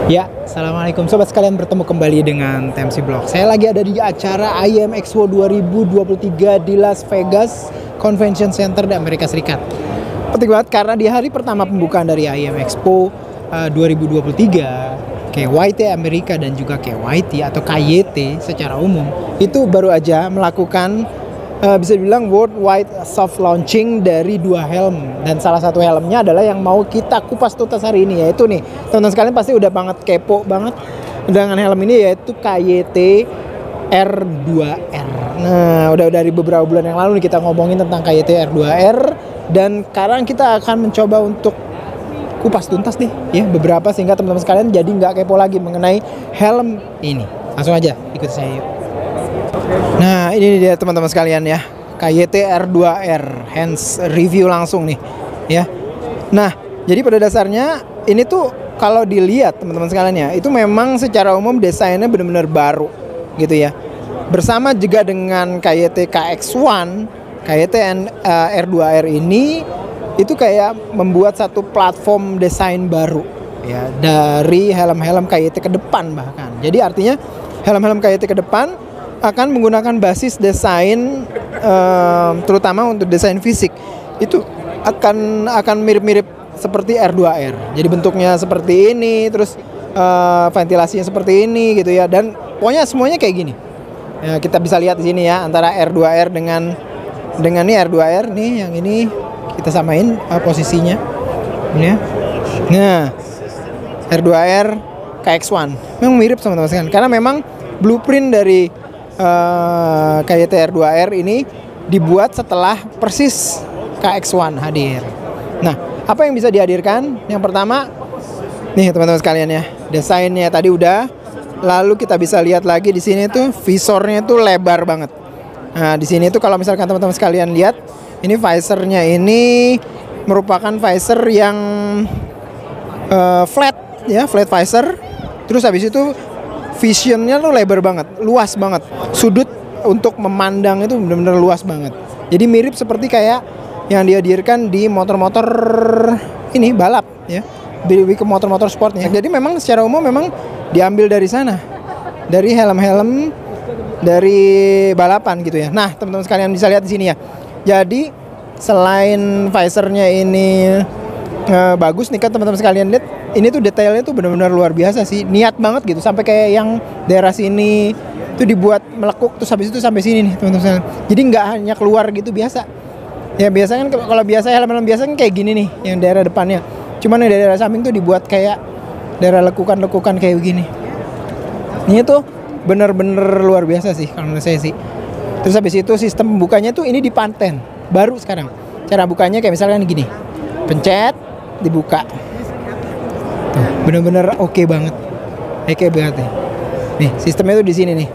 Ya, assalamualaikum sobat sekalian, bertemu kembali dengan TMC Blog. Saya lagi ada di acara IAM Expo 2023 di Las Vegas Convention Center di Amerika Serikat. Penting banget karena di hari pertama pembukaan dari IAM Expo 2023, KYT Amerika dan juga KYT atau KYT secara umum itu baru aja melakukan bisa dibilang worldwide soft launching dari dua helm, dan salah satu helmnya adalah yang mau kita kupas tuntas hari ini, yaitu nih teman-teman sekalian pasti udah banget kepo banget dengan helm ini, yaitu KYT R2R. Nah, udah dari beberapa bulan yang lalu nih kita ngomongin tentang KYT R2R, dan sekarang kita akan mencoba untuk kupas tuntas nih ya beberapa, sehingga teman-teman sekalian jadi nggak kepo lagi mengenai helm ini. Langsung aja ikut saya yuk. Nah, ini dia teman-teman sekalian ya, KYT R2R hands review langsung nih ya. Nah, jadi pada dasarnya ini tuh kalau dilihat teman-teman sekalian ya, itu memang secara umum desainnya benar-benar baru gitu ya. Bersama juga dengan KYT KX1, KYT R2R ini itu kayak membuat satu platform desain baru ya dari helm-helm KYT ke depan bahkan. Jadi artinya helm-helm KYT ke depan akan menggunakan basis desain terutama untuk desain fisik itu akan mirip-mirip seperti R2R. Jadi bentuknya seperti ini, terus ventilasinya seperti ini gitu ya, dan pokoknya semuanya kayak gini. Ya, kita bisa lihat di sini ya antara R2R dengan nih R2R nih, yang ini kita samain posisinya ini ya. Nah, R2R KX1 memang mirip sama teman-teman sekalian karena memang blueprint dari KYT R2R ini dibuat setelah persis KX1 hadir. Nah, apa yang bisa dihadirkan? Yang pertama, nih teman-teman sekalian ya, desainnya tadi udah. Lalu kita bisa lihat lagi di sini tuh visornya tuh lebar banget. Nah, di sini tuh kalau misalkan teman-teman sekalian lihat, ini visornya ini merupakan visor yang flat ya, flat visor. Terus habis itu visionnya tuh lebar banget, luas banget. Sudut untuk memandang itu benar-benar luas banget. Jadi mirip seperti kayak yang dihadirkan di motor-motor ini balap ya, lebih ke motor-motor sportnya. Jadi memang secara umum memang diambil dari sana, dari helm-helm dari balapan gitu ya. Nah, teman-teman sekalian bisa lihat di sini ya. Jadi selain visornya ini bagus nih kan teman-teman sekalian lihat, ini tuh detailnya tuh benar-benar luar biasa sih, niat banget gitu, sampai kayak yang daerah sini tuh dibuat melekuk, terus habis itu sampai sini nih teman-teman sekalian. Jadi nggak hanya keluar gitu biasa ya, biasanya kan kalau biasa helm-helm biasa kan kayak gini nih yang daerah depannya, cuman yang daerah samping tuh dibuat kayak daerah lekukan-lekukan kayak begini. Ini tuh bener-bener luar biasa sih kalau menurut saya sih. Terus habis itu sistem bukanya tuh ini dipaten baru sekarang. Cara bukanya kayak misalkan gini, pencet, dibuka. Tuh, bener-bener oke banget. Oke banget nih. Nih, sistemnya tuh di sini nih.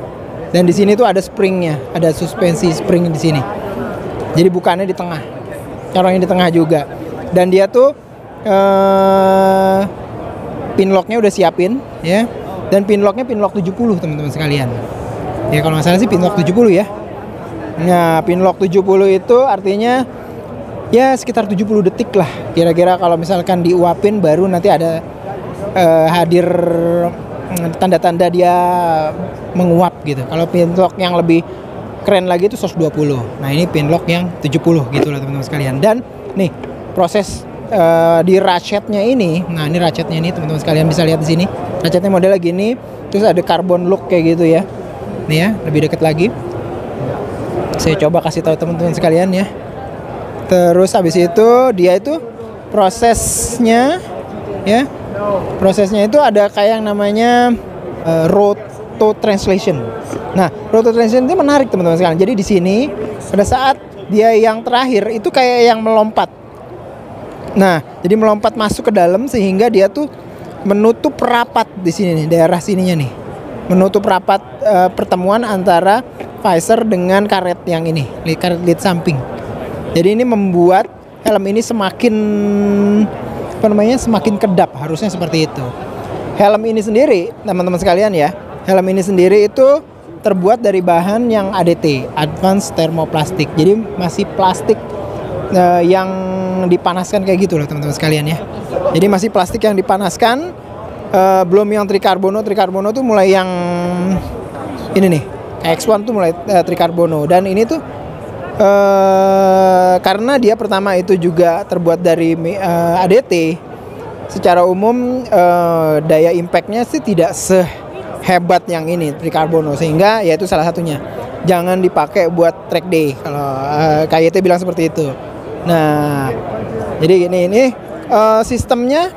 Dan di sini tuh ada springnya, ada suspensi spring di sini. Jadi bukannya di tengah. Corongnya di tengah juga. Dan dia tuh pin locknya udah siapin ya. Dan pin locknya pin lock 70 teman-teman sekalian. Ya kalau nggak salah sih pin lock 70 ya. Nah, pin lock 70 itu artinya ya sekitar 70 detik lah kira-kira, kalau misalkan diuapin baru nanti ada hadir tanda-tanda dia menguap gitu. Kalau pin lock yang lebih keren lagi itu 120. Nah, ini pin lock yang 70 gitu lah teman-teman sekalian. Dan nih proses di ratchetnya ini, nah ini ratchetnya ini teman-teman sekalian bisa lihat di sini. Ratchetnya modelnya gini, terus ada carbon look kayak gitu ya. Nih ya, lebih dekat lagi. Saya coba kasih tahu teman-teman sekalian ya. Terus habis itu dia itu prosesnya ya. Prosesnya itu ada kayak yang namanya roto translation. Nah, roto translation itu menarik teman-teman sekalian. Jadi di sini pada saat dia yang terakhir itu kayak yang melompat. Nah, jadi melompat masuk ke dalam sehingga dia tuh menutup rapat di sini nih, daerah sininya nih. Menutup rapat pertemuan antara visor dengan karet yang ini, karet lid samping. Jadi ini membuat helm ini semakin semakin kedap, harusnya seperti itu. Helm ini sendiri, teman-teman sekalian ya, helm ini sendiri itu terbuat dari bahan yang ADT, Advanced Thermoplastic. Jadi masih plastik yang dipanaskan kayak gitu loh teman-teman sekalian ya. Jadi masih plastik yang dipanaskan Belum yang tricarbono tuh mulai yang ini nih, X1 tuh mulai tricarbono. Dan ini tuh karena dia pertama itu juga terbuat dari ADT, secara umum daya impactnya sih tidak sehebat yang ini tricarbono, sehingga ya itu salah satunya jangan dipakai buat track day kalau KYT bilang seperti itu. Nah, jadi ini sistemnya,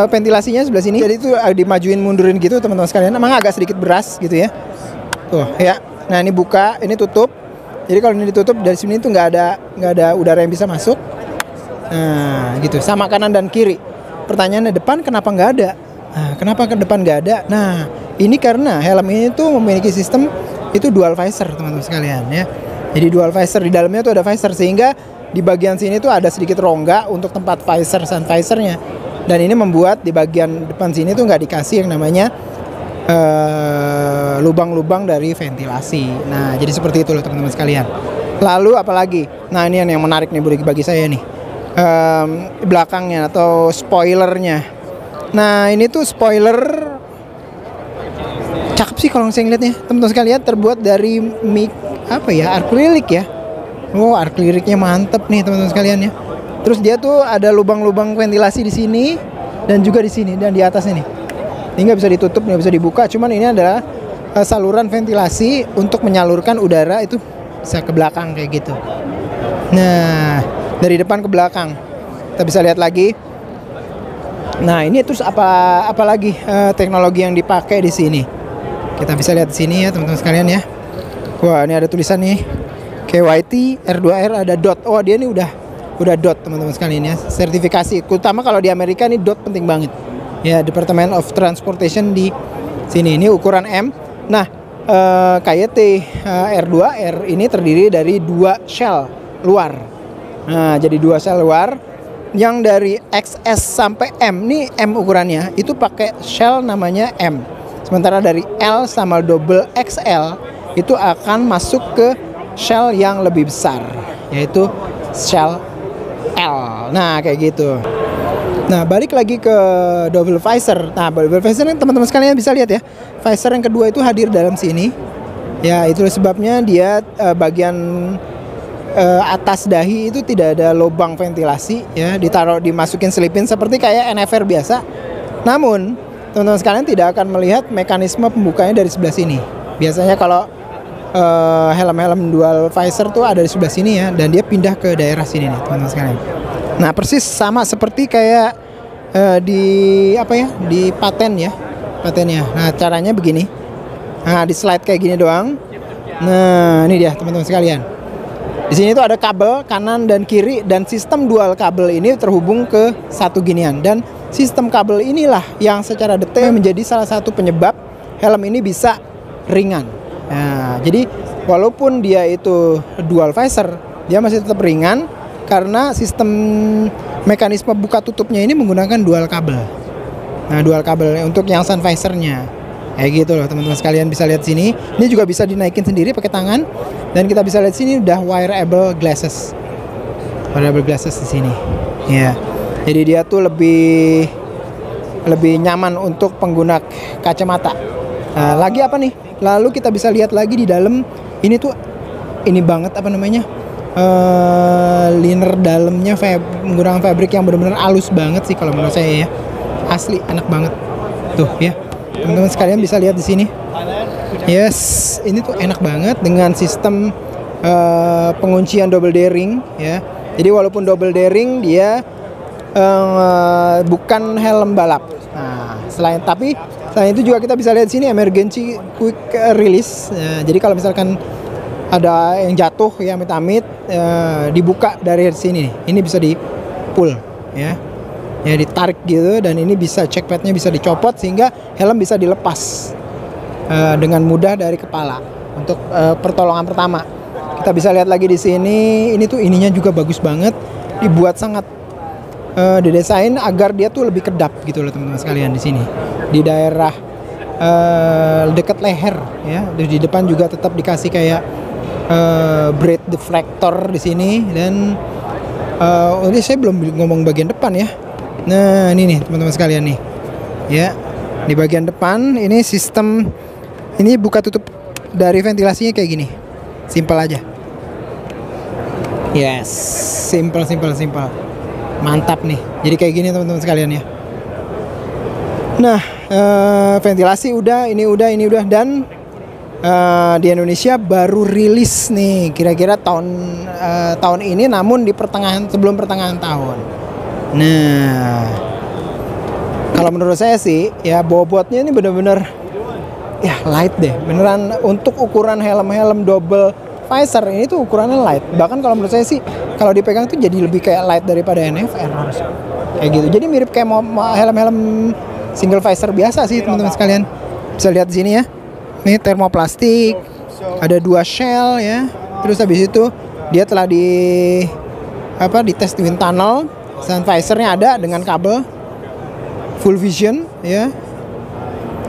ventilasinya sebelah sini. Jadi itu dimajuin mundurin gitu teman-teman sekalian. Emang agak sedikit beras gitu ya. Tuh ya. Nah ini buka, ini tutup. Jadi kalau ini ditutup dari sini tuh nggak ada udara yang bisa masuk. Nah gitu. Sama kanan dan kiri. Pertanyaannya depan kenapa nggak ada? Nah, kenapa ke depan nggak ada? Nah ini karena helm ini tuh memiliki sistem itu dual visor teman-teman sekalian ya. Jadi dual visor, di dalamnya tuh ada visor, sehingga di bagian sini tuh ada sedikit rongga untuk tempat visor sun visornya. Dan ini membuat di bagian depan sini tuh nggak dikasih yang namanya lubang-lubang dari ventilasi. Nah jadi seperti itu loh teman-teman sekalian. Lalu apalagi? Nah ini yang menarik nih bagi saya nih, belakangnya atau spoilernya. Nah ini tuh spoiler cakep sih kalau saya ngeliatnya teman-teman sekalian, terbuat dari akrilik ya. Oh akriknya mantep nih teman-teman sekalian ya. Terus dia tuh ada lubang-lubang ventilasi di sini dan juga di sini dan di atas ini. Ini nggak bisa ditutup, nggak bisa dibuka. Cuman ini adalah saluran ventilasi untuk menyalurkan udara itu bisa ke belakang kayak gitu. Nah dari depan ke belakang kita bisa lihat lagi. Nah ini terus apa lagi teknologi yang dipakai di sini? Kita bisa lihat di sini ya teman-teman sekalian ya. Wah ini ada tulisan nih KYT R2R, ada dot. Oh dia ini udah dot teman-teman sekalian ya, sertifikasi. Terutama kalau di Amerika ini dot penting banget ya, Department of Transportation di sini. Ini ukuran M. Nah KYT R2R ini terdiri dari 2 shell luar. Nah jadi 2 shell luar yang dari XS sampai M, nih M ukurannya itu pakai shell namanya M. Sementara dari L sama double XL itu akan masuk ke shell yang lebih besar, yaitu shell L. Nah kayak gitu. Nah balik lagi ke double visor. Nah double visor yang teman-teman sekalian bisa lihat ya, visor yang kedua itu hadir dalam sini. Ya itu sebabnya dia bagian atas dahi itu tidak ada lubang ventilasi ya, dimasukin selipin seperti kayak NFR biasa. Namun teman-teman sekalian tidak akan melihat mekanisme pembukanya dari sebelah sini. Biasanya kalau helm-helm dual visor tuh ada di sebelah sini ya, dan dia pindah ke daerah sini nih teman-teman sekalian. Nah persis sama seperti kayak di patennya. Nah caranya begini. Nah di slide kayak gini doang. Nah ini dia teman-teman sekalian. Di sini tuh ada kabel kanan dan kiri, dan sistem dual kabel ini terhubung ke satu ginian, dan sistem kabel inilah yang secara detail menjadi salah satu penyebab helm ini bisa ringan. Nah, jadi walaupun dia itu dual visor, dia masih tetap ringan karena sistem mekanisme buka tutupnya ini menggunakan dual kabel. Nah, dual kabel untuk yang sun visornya. Kayak gitu loh teman-teman sekalian, bisa lihat sini. Ini juga bisa dinaikin sendiri pakai tangan, dan kita bisa lihat sini udah wireable glasses. Wireable glasses di sini. Ya. Jadi dia tuh lebih nyaman untuk pengguna kacamata. Nah, lagi apa nih? Lalu kita bisa lihat lagi di dalam ini tuh ini banget liner dalamnya menggunakan fabric yang benar-benar halus banget sih kalau menurut saya ya. Asli enak banget. Tuh ya. Teman-teman sekalian bisa lihat di sini. Yes, ini tuh enak banget dengan sistem penguncian double daring ya. Jadi walaupun double daring dia bukan helm balap. Nah, selain itu juga kita bisa lihat sini emergency quick release. Jadi kalau misalkan ada yang jatuh ya amit-amit, dibuka dari sini nih. Ini bisa di pull ya. Ya ditarik gitu, dan ini bisa check padnya bisa dicopot sehingga helm bisa dilepas dengan mudah dari kepala untuk pertolongan pertama. Kita bisa lihat lagi di sini, ini tuh ininya juga bagus banget, dibuat sangat didesain agar dia tuh lebih kedap gitu loh teman-teman sekalian di sini. Di daerah dekat leher ya, di depan juga tetap dikasih kayak braid deflector di sini, dan ini saya belum ngomong bagian depan ya. Nah ini nih teman-teman sekalian nih ya, Di bagian depan ini sistem, ini buka tutup dari ventilasinya kayak gini. Simple aja. Yes, simple. Mantap nih. Jadi kayak gini teman-teman sekalian ya. Nah, ventilasi udah, ini udah dan di Indonesia baru rilis nih kira-kira tahun ini, namun di sebelum pertengahan tahun. Nah, kalau menurut saya sih ya bobotnya ini bener-bener ya light deh, beneran untuk ukuran helm double visor ini tuh ukurannya light. Bahkan kalau menurut saya sih kalau dipegang tuh jadi lebih kayak light daripada NFR harusnya. Kayak gitu. Jadi mirip kayak helm-helm single visor biasa sih teman-teman sekalian. Bisa lihat di sini ya. Ini termoplastik, ada 2 shell ya. Terus habis itu dia telah di tes di wind tunnel. Sun visornya ada dengan kabel full vision ya.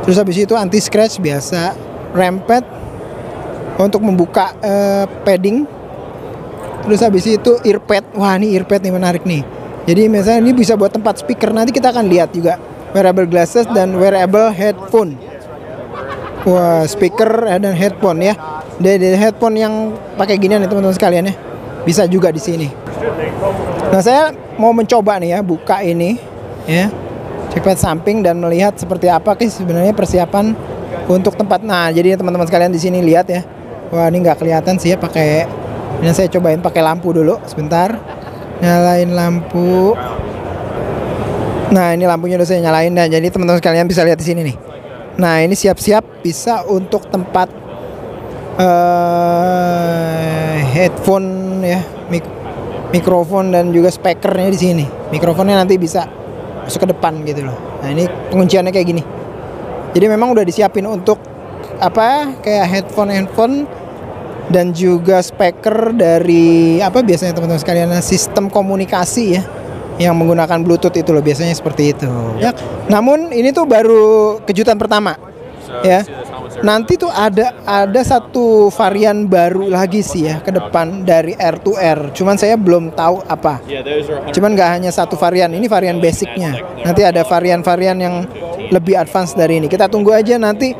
Terus habis itu anti scratch biasa, ramped untuk membuka padding. Terus habis itu earpad. Wah, ini earpad nih menarik nih. Jadi misalnya ini bisa buat tempat speaker. Nanti kita akan lihat juga wearable glasses dan wearable headphone. Wah, speaker dan headphone ya. Dari headphone yang pakai ginian nih teman-teman sekalian ya. Bisa juga di sini. Nah, saya mau mencoba nih ya buka ini ya. Checkpad samping dan melihat seperti apa sebenarnya persiapan untuk tempat. Nah, jadi teman-teman sekalian di sini lihat ya. Wah, ini nggak kelihatan sih ya pakai. Ini saya cobain pakai lampu dulu sebentar. Nyalain lampu. Nah, ini lampunya udah saya nyalain. Nah, jadi teman-teman sekalian bisa lihat di sini nih. Nah, ini siap-siap bisa untuk tempat headphone ya, mikrofon dan juga speakernya di sini. Mikrofonnya nanti bisa masuk ke depan gitu loh. Nah, ini pengunciannya kayak gini. Jadi memang udah disiapin untuk kayak headphone dan juga speaker dari biasanya teman-teman sekalian sistem komunikasi ya yang menggunakan Bluetooth itu loh, biasanya seperti itu. Ya. Namun ini tuh baru kejutan pertama. Ya. Nanti tuh ada satu varian baru lagi sih ya ke depan dari R to R. Cuman saya belum tahu apa. Cuman nggak hanya satu varian, ini varian basicnya. Nanti ada varian-varian yang lebih advance dari ini. Kita tunggu aja nanti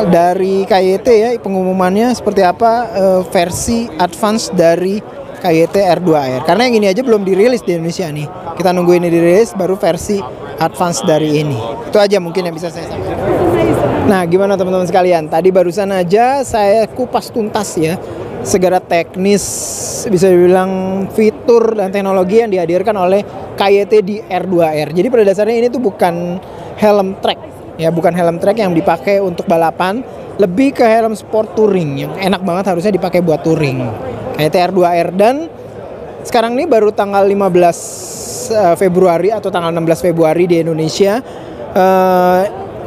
dari KYT ya pengumumannya seperti apa versi advance dari KYT R2R. Karena yang ini aja belum dirilis di Indonesia nih. Kita nunggu ini dirilis baru versi advance dari ini. Itu aja mungkin yang bisa saya sampaikan. Nah, gimana teman-teman sekalian? Tadi barusan aja saya kupas tuntas ya segala teknis, bisa dibilang fitur dan teknologi yang dihadirkan oleh KYT di R2R. Jadi pada dasarnya ini tuh bukan helm track ya, bukan helm track yang dipakai untuk balapan, lebih ke helm sport touring yang enak banget harusnya dipakai buat touring. KYT R2R, dan sekarang ini baru tanggal 15 Februari atau tanggal 16 Februari di Indonesia.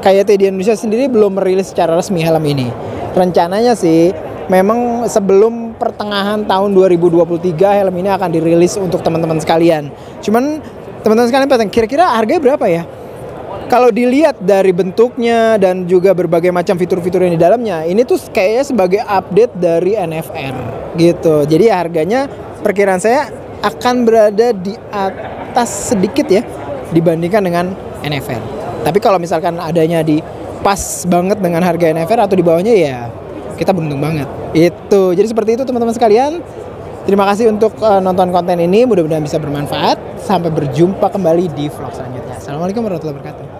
KYT di Indonesia sendiri belum merilis secara resmi helm ini. Rencananya sih memang sebelum pertengahan tahun 2023 helm ini akan dirilis untuk teman-teman sekalian. Cuman teman-teman sekalian kira-kira harganya berapa ya? Kalau dilihat dari bentuknya dan juga berbagai macam fitur-fitur yang di dalamnya, ini tuh kayaknya sebagai update dari NFR gitu. Jadi harganya perkiraan saya akan berada di atas sedikit ya dibandingkan dengan NFR. Tapi kalau misalkan adanya di pas banget dengan harga NFR atau di bawahnya ya kita beruntung banget. Itu. Jadi seperti itu teman-teman sekalian. Terima kasih untuk nonton konten ini, mudah-mudahan bisa bermanfaat. Sampai berjumpa kembali di vlog selanjutnya. Assalamualaikum warahmatullahi wabarakatuh.